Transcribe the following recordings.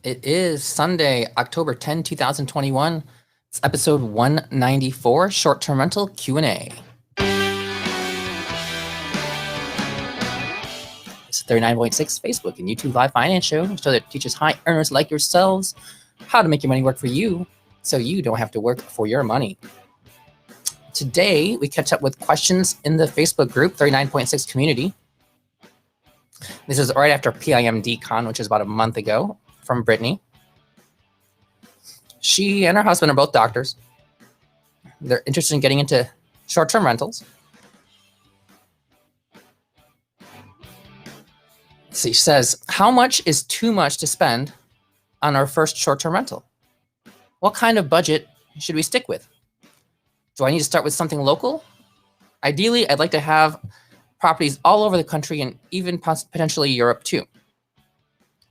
It is Sunday, October 10, 2021. It's episode 194, short-term rental Q&A. It's 39.6 Facebook and YouTube live finance show that teaches high earners like yourselves how to make your money work for you so you don't have to work for your money. Today, we catch up with questions in the Facebook group, 39.6 community. This is right after PIMDCon, which is about a month ago, from Brittany. She and her husband are both doctors. They're interested in getting into short-term rentals. She says, how much is too much to spend on our first short-term rental? What kind of budget should we stick with? Do I need to start with something local? Ideally, I'd like to have properties all over the country and even potentially Europe too.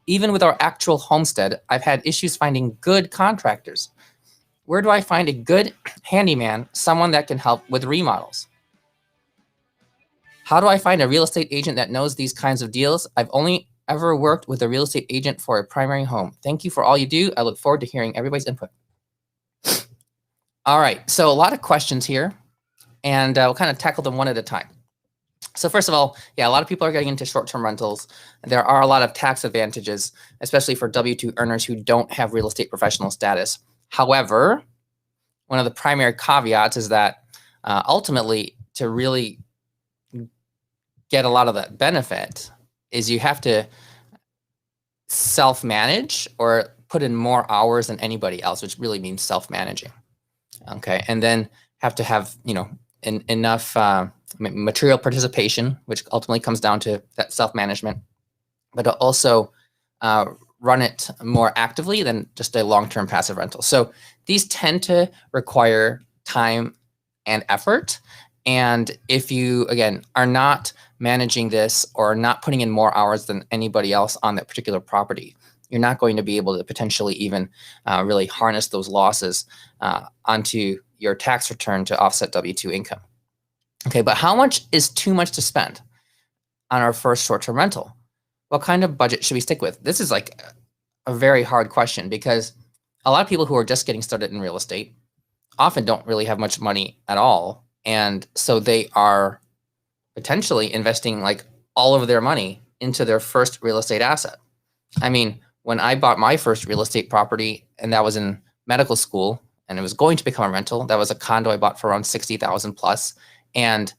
Even with our actual homestead, I've had issues finding good contractors. Where do I find a good handyman, someone that can help with remodels? How do I find a real estate agent that knows these kinds of deals? I've only ever worked with a real estate agent for a primary home. Thank you for all you do. I look forward to hearing everybody's input. All right, so a lot of questions here, and we'll kind of tackle them one at a time. So first of all, yeah, a lot of people are getting into short-term rentals. There are a lot of tax advantages, especially for W-2 earners who don't have real estate professional status. However, one of the primary caveats is that ultimately, to really get a lot of that benefit is you have to self-manage or put in more hours than anybody else, which really means self-managing. Okay, and then have to have, enough material participation, which ultimately comes down to that self-management, but also run it more actively than just a long-term passive rental. So these tend to require time and effort. And if you, again, are not managing this or not putting in more hours than anybody else on that particular property, you're not going to be able to potentially even really harness those losses onto your tax return to offset W-2 income. Okay, but how much is too much to spend on our first short-term rental? What kind of budget should we stick with? This is like a very hard question because a lot of people who are just getting started in real estate often don't really have much money at all. And so they are potentially investing like all of their money into their first real estate asset. I mean, when I bought my first real estate property, and that was in medical school, and it was going to become a rental, that was a condo I bought for around $60,000 plus. And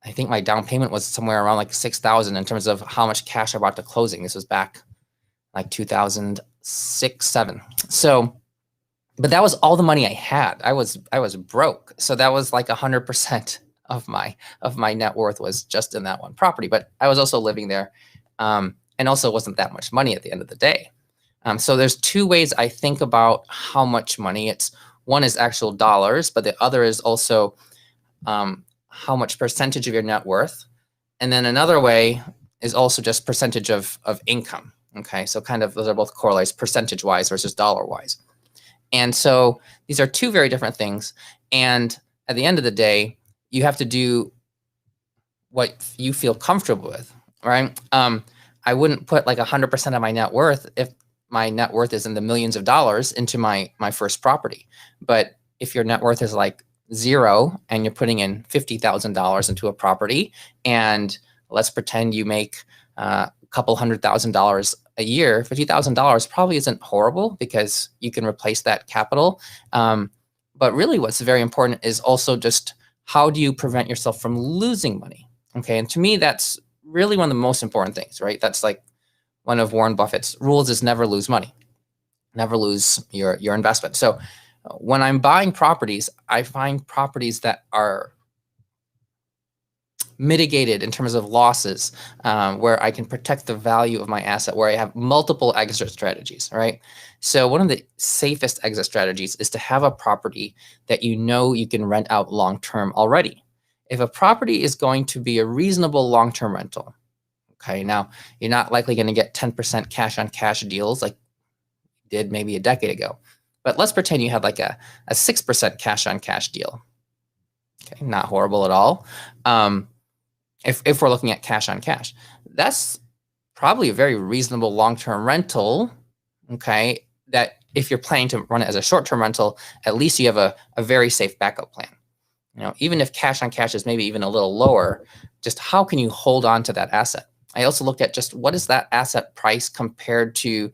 I think my down payment was somewhere around like $6,000 in terms of how much cash I brought to closing. This was back like 2006, 7. So, but that was all the money I had. I was broke. So that was like 100% of my net worth was just in that one property. But I was also living there, and also wasn't that much money at the end of the day. So there's two ways I think about how much money. One is actual dollars, but the other is also how much percentage of your net worth. And then another way is also just percentage of income. Okay, so kind of those are both correlates percentage-wise versus dollar-wise. And so these are two very different things. And at the end of the day, you have to do what you feel comfortable with, right? I wouldn't put like 100% of my net worth if my net worth is in the millions of dollars into my first property. But if your net worth is like zero and you're putting in $50,000 into a property, and let's pretend you make a couple $100,000 a year, $50,000 probably isn't horrible because you can replace that capital. But really what's very important is also just how do you prevent yourself from losing money? Okay, and to me, that's really one of the most important things, right? That's like one of Warren Buffett's rules is never lose money, never lose your investment. So when I'm buying properties, I find properties that are mitigated in terms of losses, where I can protect the value of my asset, where I have multiple exit strategies, right? So one of the safest exit strategies is to have a property that you can rent out long-term already. If a property is going to be a reasonable long-term rental, okay, now you're not likely going to get 10% cash on cash deals like you did maybe a decade ago. But let's pretend you had like a 6% cash on cash deal. Okay, not horrible at all. If we're looking at cash on cash, that's probably a very reasonable long-term rental, okay, that if you're planning to run it as a short-term rental, at least you have a very safe backup plan. Even if cash on cash is maybe even a little lower, just how can you hold on to that asset? I also looked at just what is that asset price compared to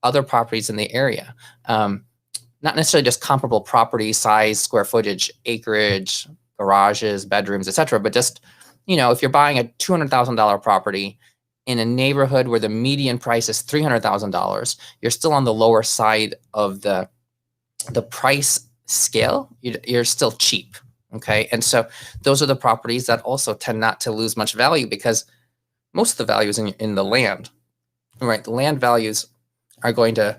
other properties in the area. Not necessarily just comparable property size, square footage, acreage, garages, bedrooms, etc., but just, if you're buying a $200,000 property in a neighborhood where the median price is $300,000, you're still on the lower side of the price scale. You're still cheap. Okay. And so those are the properties that also tend not to lose much value because most of the value is in the land, right? The land values are going to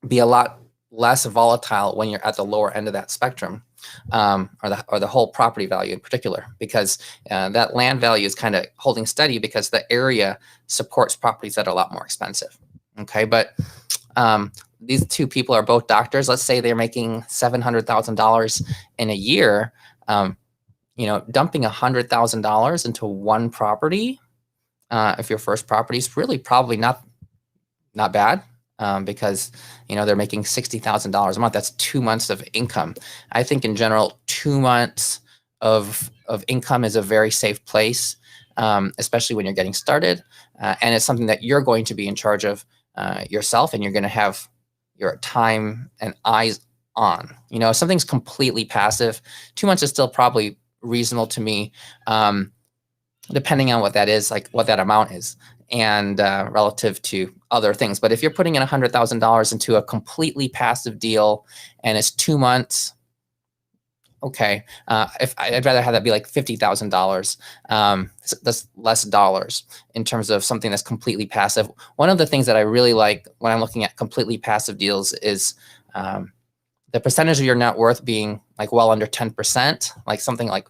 be a lot less volatile when you're at the lower end of that spectrum, or the whole property value in particular, because that land value is kind of holding steady because the area supports properties that are a lot more expensive. Okay. But these two people are both doctors. Let's say they're making $700,000 in a year. Dumping $100,000 into one property, if your first property is really probably not bad, because they're making $60,000 a month. That's 2 months of income. I think in general, 2 months of income is a very safe place, especially when you're getting started, and it's something that you're going to be in charge of yourself, and you're going to have your time and eyes on. If something's completely passive, 2 months is still probably reasonable to me, depending on what that is, like what that amount is, and relative to other things. But if you're putting in $100,000 into a completely passive deal and it's 2 months, okay. If I'd rather have that be like $50,000. That's less dollars in terms of something that's completely passive. One of the things that I really like when I'm looking at completely passive deals is the percentage of your net worth being like well under 10%, like something like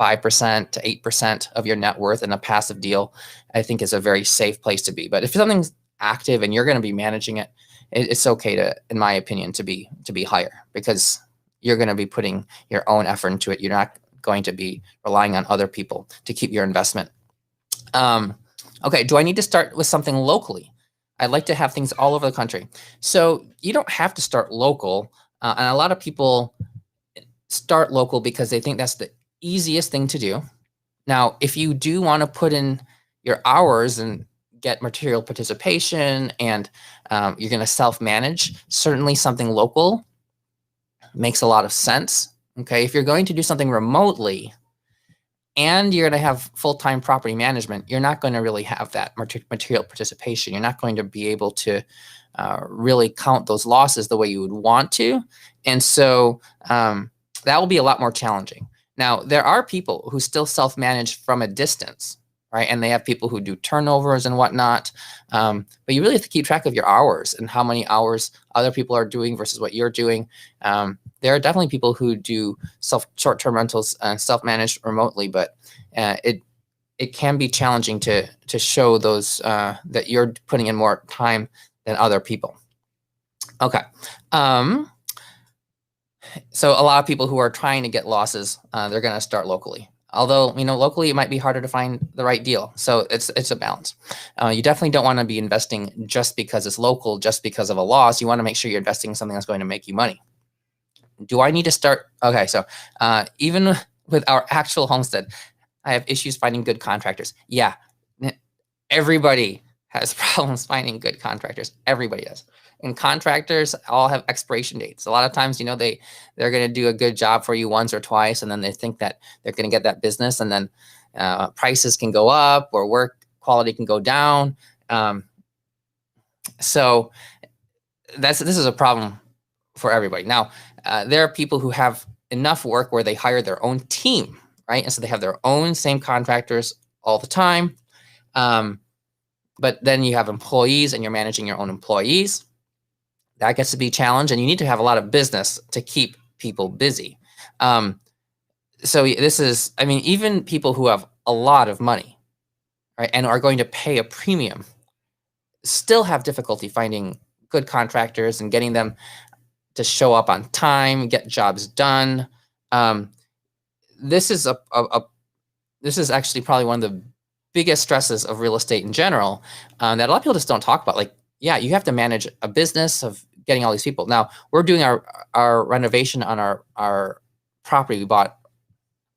5% to 8% of your net worth in a passive deal, I think is a very safe place to be. But if something's active and you're going to be managing it, it's okay to, in my opinion, to be higher, because you're going to be putting your own effort into it. You're not going to be relying on other people to keep your investment. Okay, do I need to start with something locally? I'd like to have things all over the country. So you don't have to start local. And a lot of people start local because they think that's the easiest thing to do. Now, if you do want to put in your hours and get material participation, and you're going to self-manage, certainly something local makes a lot of sense. Okay, if you're going to do something remotely and you're going to have full-time property management, you're not going to really have that material participation. You're not going to be able to really count those losses the way you would want to. And so that will be a lot more challenging. Now, there are people who still self-manage from a distance, right? And they have people who do turnovers and whatnot. But you really have to keep track of your hours and how many hours other people are doing versus what you're doing. There are definitely people who do short-term rentals and self-managed remotely, but it can be challenging to show those that you're putting in more time than other people. Okay. So a lot of people who are trying to get losses, they're going to start locally. Although, locally it might be harder to find the right deal. So it's a balance. You definitely don't want to be investing just because it's local, just because of a loss. You want to make sure you're investing in something that's going to make you money. Do I need to start? Okay, so even with our actual homestead, I have issues finding good contractors. Yeah, everybody has problems finding good contractors. Everybody does. And contractors all have expiration dates. A lot of times, they're going to do a good job for you once or twice, and then they think that they're going to get that business, and then prices can go up or work quality can go down. So this is a problem for everybody. Now, there are people who have enough work where they hire their own team, right? And so they have their own same contractors all the time. But then you have employees and you're managing your own employees. That gets to be a challenge, and you need to have a lot of business to keep people busy. So this is, even people who have a lot of money, right, and are going to pay a premium, still have difficulty finding good contractors and getting them to show up on time, get jobs done. This is this is actually probably one of the biggest stresses of real estate in general that a lot of people just don't talk about. Like, yeah, you have to manage a business of getting all these people. Now we're doing our renovation on our property we bought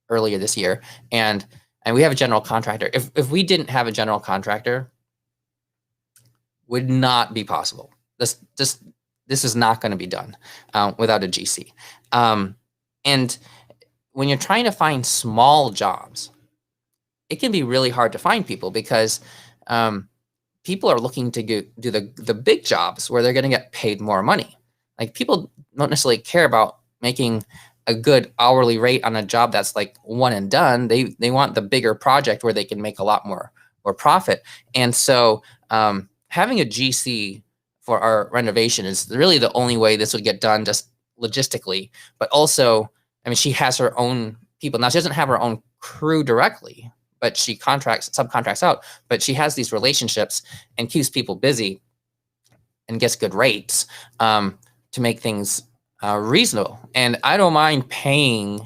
earlier this year, and we have a general contractor. If we didn't have a general contractor, would not be possible. This is not going to be done without a GC. And when you're trying to find small jobs, it can be really hard to find people because people are looking to do the big jobs where they're going to get paid more money. Like, people don't necessarily care about making a good hourly rate on a job that's like one and done. They want the bigger project where they can make a lot more profit. And so having a GC for our renovation is really the only way this would get done, just logistically. But also, I mean, she has her own people. Now, she doesn't have her own crew directly, but she subcontracts out. But she has these relationships and keeps people busy and gets good rates to make things reasonable. And I don't mind paying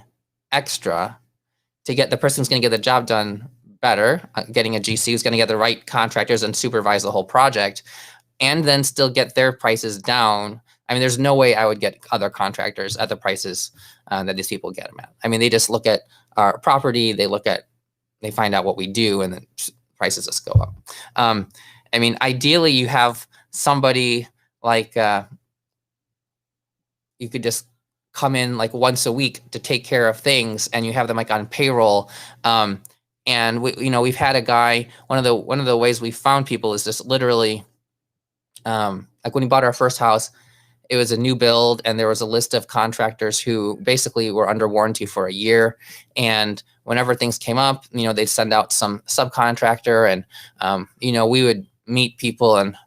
extra to get the person who's going to get the job done better, getting a GC who's going to get the right contractors and supervise the whole project, and then still get their prices down. I mean, there's no way I would get other contractors at the prices that these people get them at. I mean, they just look at our property, they find out what we do, and then prices just go up. I mean, ideally, you have somebody like you could just come in like once a week to take care of things, and you have them like on payroll. And we've had a guy. One of the ways we found people is just literally, like when we bought our first house, it was a new build, and there was a list of contractors who basically were under warranty for a year. And whenever things came up, they'd send out some subcontractor, and we would meet people, and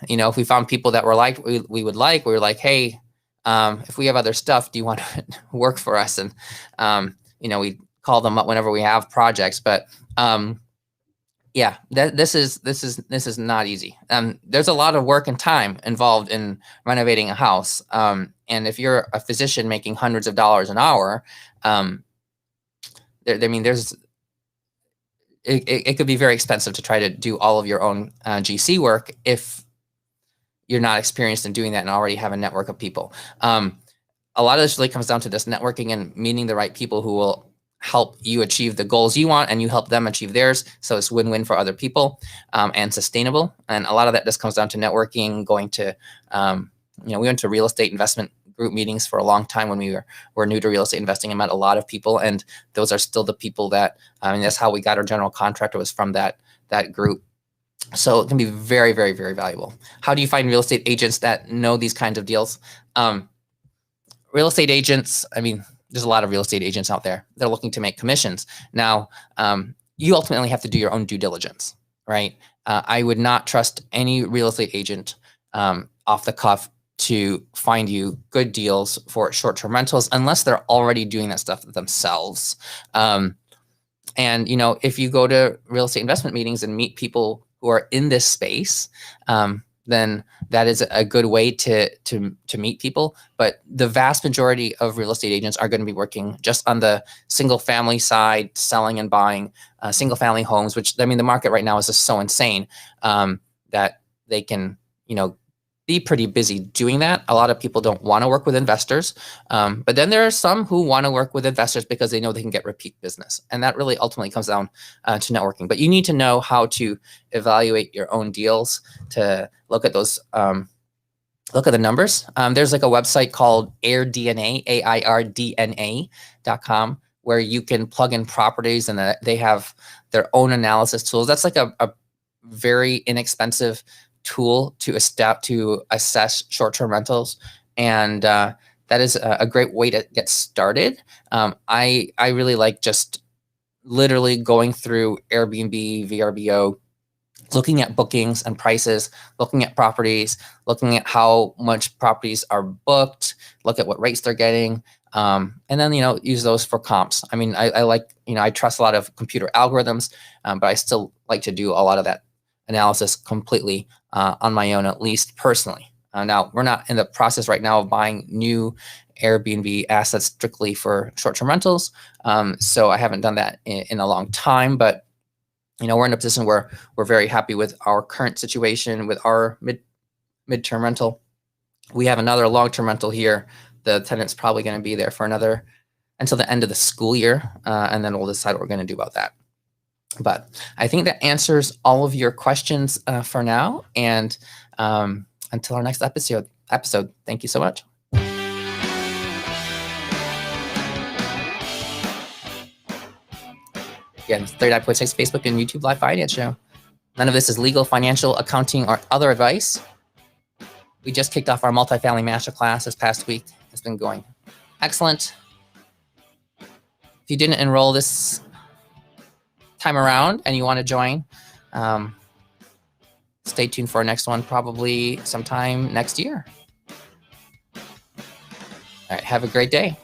if we found people that were like we were like, hey, if we have other stuff, do you want to work for us? And we call them up whenever we have projects. But yeah, this is not easy. There's a lot of work and time involved in renovating a house. And if you're a physician making hundreds of dollars an hour, it could be very expensive to try to do all of your own GC work if you're not experienced in doing that and already have a network of people. A lot of this really comes down to this networking and meeting the right people who will help you achieve the goals you want, and you help them achieve theirs. So it's win-win for other people and sustainable. And a lot of that just comes down to networking, going to, we went to real estate investment group meetings for a long time when we were new to real estate investing, and met a lot of people. And those are still the people that, that's how we got our general contractor, was from that group. So it can be very, very, very valuable. How do you find real estate agents that know these kinds of deals? Real estate agents, I mean, there's a lot of real estate agents out there. They're looking to make commissions. Now, you ultimately have to do your own due diligence, right? I would not trust any real estate agent off the cuff to find you good deals for short-term rentals unless they're already doing that stuff themselves. And if you go to real estate investment meetings and meet people who are in this space, then that is a good way to meet people. But the vast majority of real estate agents are going to be working just on the single family side, selling and buying single family homes, which, I mean, the market right now is just so insane that they can, be pretty busy doing that. A lot of people don't want to work with investors, but then there are some who want to work with investors because they know they can get repeat business. And that really ultimately comes down to networking. But you need to know how to evaluate your own deals, to look at those, look at the numbers. There's like a website called AirDNA, AIRDNA.com, where you can plug in properties, and they have their own analysis tools. That's like a very inexpensive tool to assess short-term rentals, and that is a great way to get started. I really like just literally going through Airbnb, VRBO, looking at bookings and prices, looking at properties, looking at how much properties are booked, look at what rates they're getting, and then use those for comps. I mean, I like, I trust a lot of computer algorithms, but I still like to do a lot of that analysis completely on my own, at least personally. Now, we're not in the process right now of buying new Airbnb assets strictly for short-term rentals, so I haven't done that in a long time. But we're in a position where we're very happy with our current situation with our midterm rental. We have another long-term rental here. The tenant's probably going to be there for until the end of the school year, and then we'll decide what we're going to do about that. But I think that answers all of your questions for now. And until our next episode, thank you so much. Again, 39.6 Facebook and YouTube Live Finance Show. None of this is legal, financial, accounting, or other advice. We just kicked off our multifamily masterclass this past week. It's been going excellent. If you didn't enroll this time around and you want to join, stay tuned for our next one, probably sometime next year. All right, have a great day.